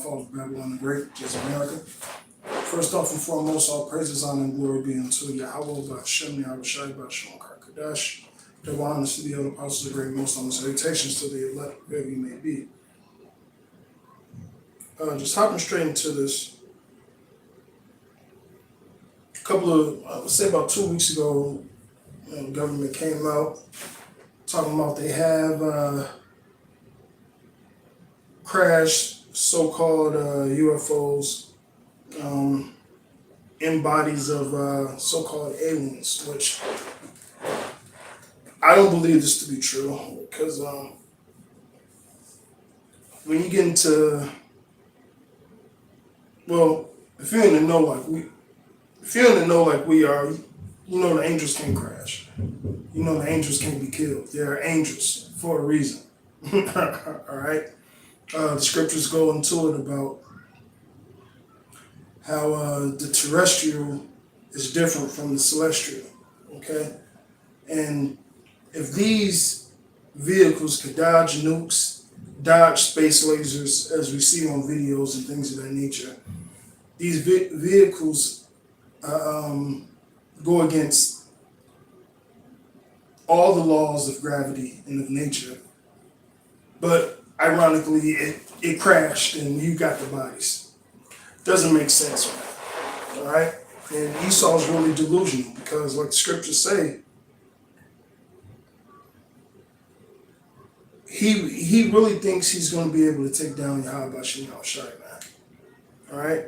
downfall of Babylon the Great, which is America. First off and foremost, all praises, honor, and glory be unto Yahweh, Ba'ashem, Yahweh Shai, Ba'ashem, Kadosh. Double honors to the other apostles of the great most honor, salutations to the elect, wherever you may be. Just hopping straight into this. A couple of, I would say about 2 weeks ago, the government came out talking about they have crashed so-called UFOs in bodies of so-called aliens, which I don't believe this to be true, because when you get into, well, if you're in the know like we are, you know the angels can't crash. You know the angels can't be killed. They are angels for a reason. All right. The scriptures go into it about how the terrestrial is different from the celestial. Okay, and if these vehicles could dodge nukes, dodge space lasers, as we see on videos and things of that nature, these vehicles go against all the laws of gravity and of nature. But ironically, it crashed and you got the bodies. Doesn't make sense, right? All right? And Esau's really delusional because, like the scriptures say, he really thinks he's going to be able to take down Yahweh Ba'ashem Yahweh Shai, man. All right?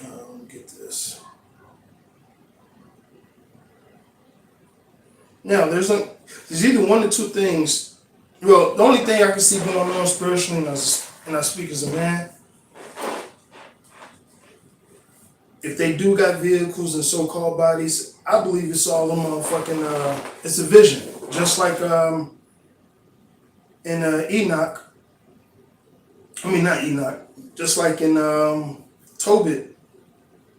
Let me get this. Now, there's either one or two things. Well, the only thing I can see going on spiritually, and I speak as a man, if they do got vehicles and so-called bodies, I believe it's all a motherfucking, it's a vision. Just like in Enoch, not Enoch, just like in Tobit,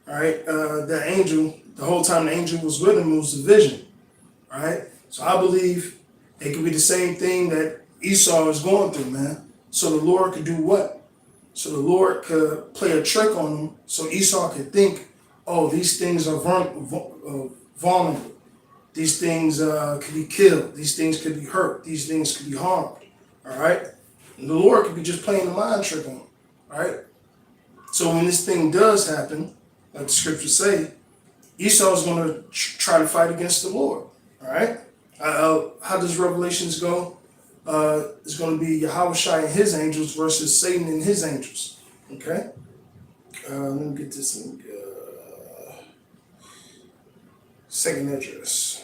all right, the angel, the whole time the angel was with him, it was a vision, all right? So I believe it could be the same thing that Esau is going through, man. So the Lord could do what? So the Lord could play a trick on him so Esau could think, oh, these things are vulnerable. These things could be killed. These things could be hurt. These things could be harmed. All right? And the Lord could be just playing a mind trick on him. All right? So when this thing does happen, like the scriptures say, Esau is going to try to fight against the Lord. All right? How does Revelations go? It's going to be Yahweh Shai and his angels versus Satan and his angels. Okay? Let me get this in. Second address.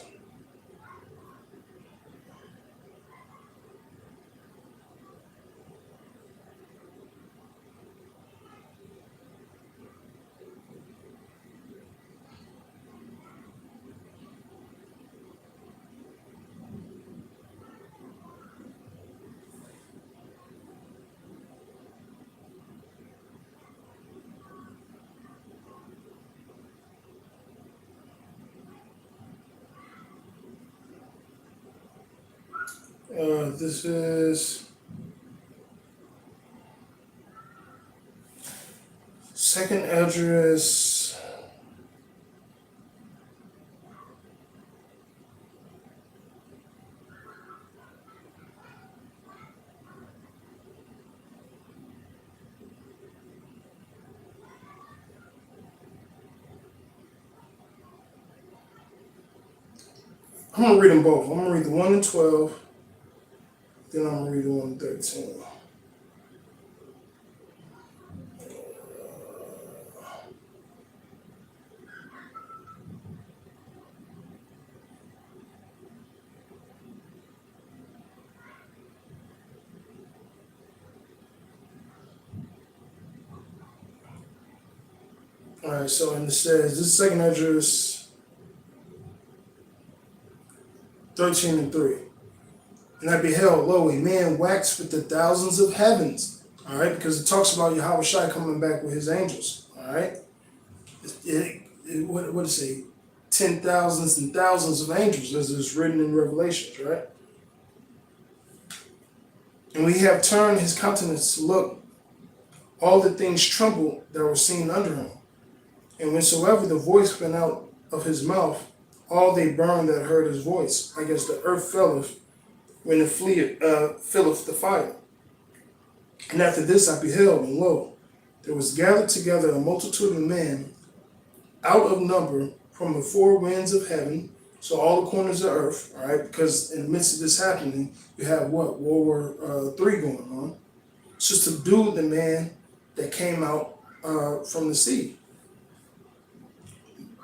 This is second address. I'm going to read them both. I'm going to read the 1 and 12. Then I'm going to read the 1 and 13. All right, so and it says, this second address, 13 and 3. And I beheld, lo, a man waxed with the thousands of heavens. All right, because it talks about Yahweh Shai coming back with his angels. All right, what does it say? 10,000s and thousands of angels, as is written in Revelations, right? And we have turned his countenance to look all the things trembled that were seen under him. And whensoever the voice went out of his mouth, all they burned that heard his voice. I guess the earth felleth when it filleth the fire. And after this I beheld, and lo, there was gathered together a multitude of men out of number from the four winds of heaven, so all the corners of earth, all right, because in the midst of this happening, you have what? World War III going on. To subdue the man that came out from the sea.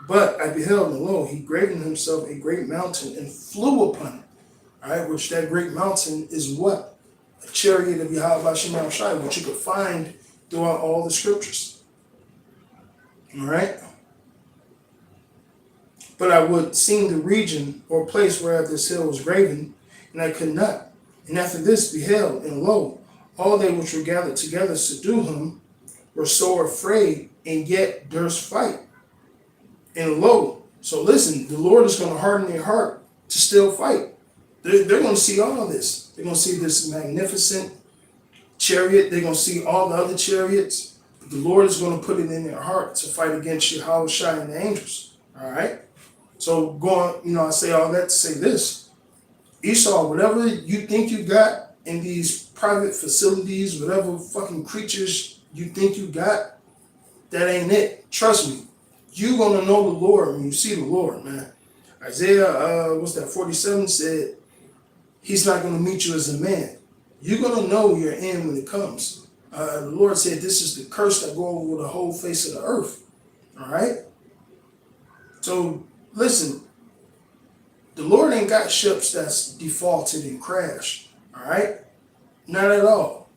But I beheld, and lo, he graven himself a great mountain and flew upon it. All right, which that great mountain is what? A chariot of Yahweh Shema Shai, which you could find throughout all the scriptures. All right? But I would sing the region or place whereof this hill was graven, and I could not. And after this beheld, and lo, all they which were gathered together to subdue him were sore afraid, and yet durst fight. And lo, so listen, the Lord is going to harden their heart to still fight. They're going to see all of this. They're going to see this magnificent chariot. They're going to see all the other chariots. But the Lord is going to put it in their heart to fight against Yahweh Shai and the angels. All right? So going, I say all that to say this. Esau, whatever you think you got in these private facilities, whatever fucking creatures you think you got, that ain't it. Trust me. You're going to know the Lord when you see the Lord, man. Isaiah, 47 said, he's not going to meet you as a man. You're going to know your end when it comes. The Lord said this is the curse that go over the whole face of the earth. All right? So, listen. The Lord ain't got ships that's defaulted and crashed. All right? Not at all.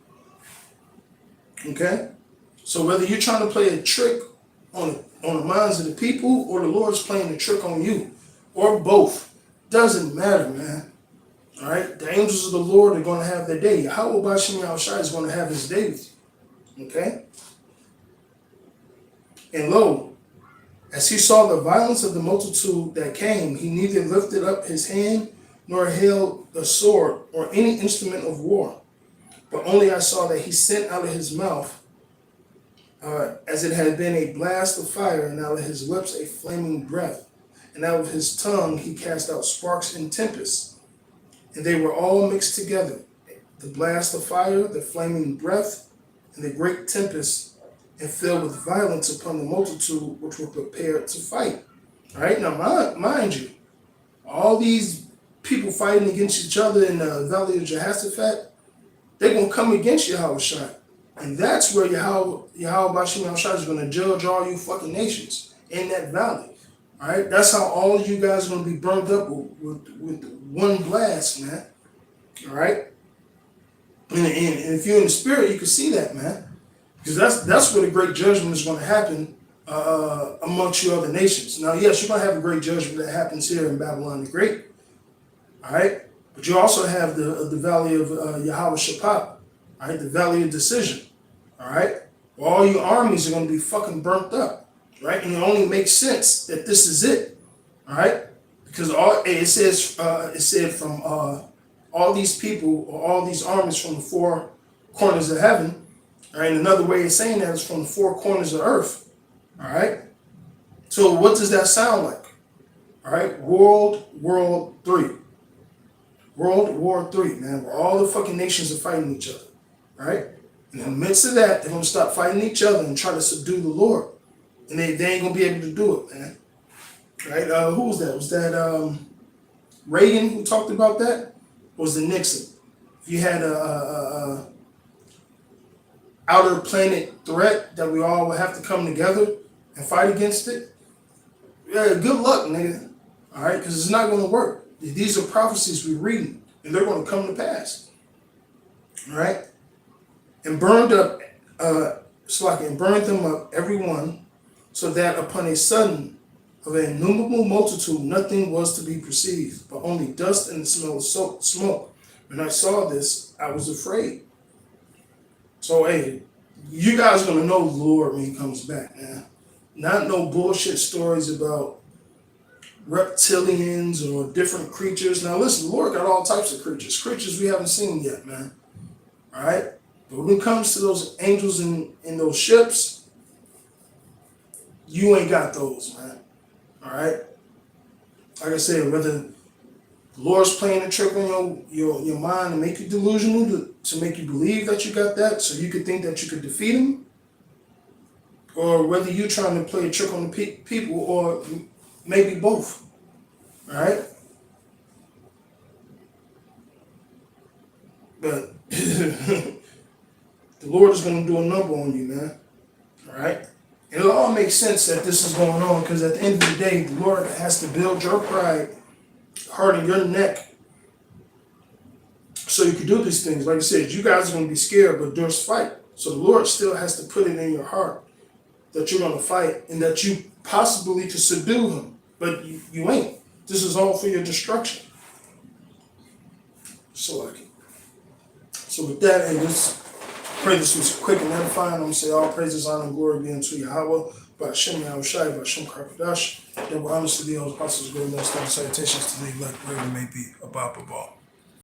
Okay? So whether you're trying to play a trick on the minds of the people or the Lord's playing a trick on you, or both, doesn't matter, man. All right? The angels of the Lord are going to have their day. Yahweh Bashim Yahushai is going to have his day with you. Okay? And lo, as he saw the violence of the multitude that came, he neither lifted up his hand nor held a sword or any instrument of war. But only I saw that he sent out of his mouth, as it had been a blast of fire, and out of his lips a flaming breath. And out of his tongue he cast out sparks and tempests. And they were all mixed together. The blast of fire, the flaming breath, and the great tempest, and fell with violence upon the multitude which were prepared to fight. All right, now mind you, all these people fighting against each other in the valley of Jehoshaphat, they're going to come against Yahweh Shai. And that's where Yahweh Bashim Yahushai is going to judge all you fucking nations in that valley. All right, that's how all of you guys are going to be burned up with one blast, man. All right, and if you're in the spirit, you can see that, man, because that's where the great judgment is going to happen amongst you other nations. Now, yes, you're going to have a great judgment that happens here in Babylon the Great. All right, but you also have the valley of Yahweh Shaphat, all right, the valley of decision. All right, well, all your armies are going to be fucking burnt up. Right, and it only makes sense that this is it, all right? Because it said from all these people or all these armies from the four corners of heaven, all right? And another way of saying that is from the four corners of earth, all right? So what does that sound like? All right, World War III, man, where all the fucking nations are fighting each other, all right? And in the midst of that, they're gonna stop fighting each other and try to subdue the Lord. And they ain't going to be able to do it, man. Right? Who was that? Was that Reagan who talked about that? Or was it Nixon? If you had a outer planet threat that we all would have to come together and fight against it, yeah, good luck, nigga. All right? Because it's not going to work. These are prophecies we're reading, and they're going to come to pass. All right? And burned up, and burned them up, every one, so that upon a sudden of an innumerable multitude nothing was to be perceived, but only dust and the smell of smoke. When I saw this, I was afraid. So, hey, you guys are going to know the Lord when he comes back, man. Not no bullshit stories about reptilians or different creatures. Now, listen, the Lord got all types of creatures we haven't seen yet, man. All right? But when it comes to those angels in those ships, you ain't got those, man. All right? Like I said, whether the Lord's playing a trick on your mind to make you delusional, to make you believe that you got that, so you could think that you could defeat him, or whether you're trying to play a trick on the people, or maybe both. All right? But the Lord is going to do a number on you, man. All right? It'll all make sense that this is going on, because at the end of the day, the Lord has to build your pride, harden your neck, so you can do these things. Like I said, you guys are going to be scared, but there's fight. So the Lord still has to put it in your heart that you're going to fight and that you possibly could subdue him. But you ain't. This is all for your destruction. So with that, and just pray this was quick and edifying. I'm going to say all praises, honor, and glory be unto Yahweh, by Hashem Yahushai, by Hashem Karkadash. That will honestly be those apostles, great and salutations to the elect, wherever it may be, above.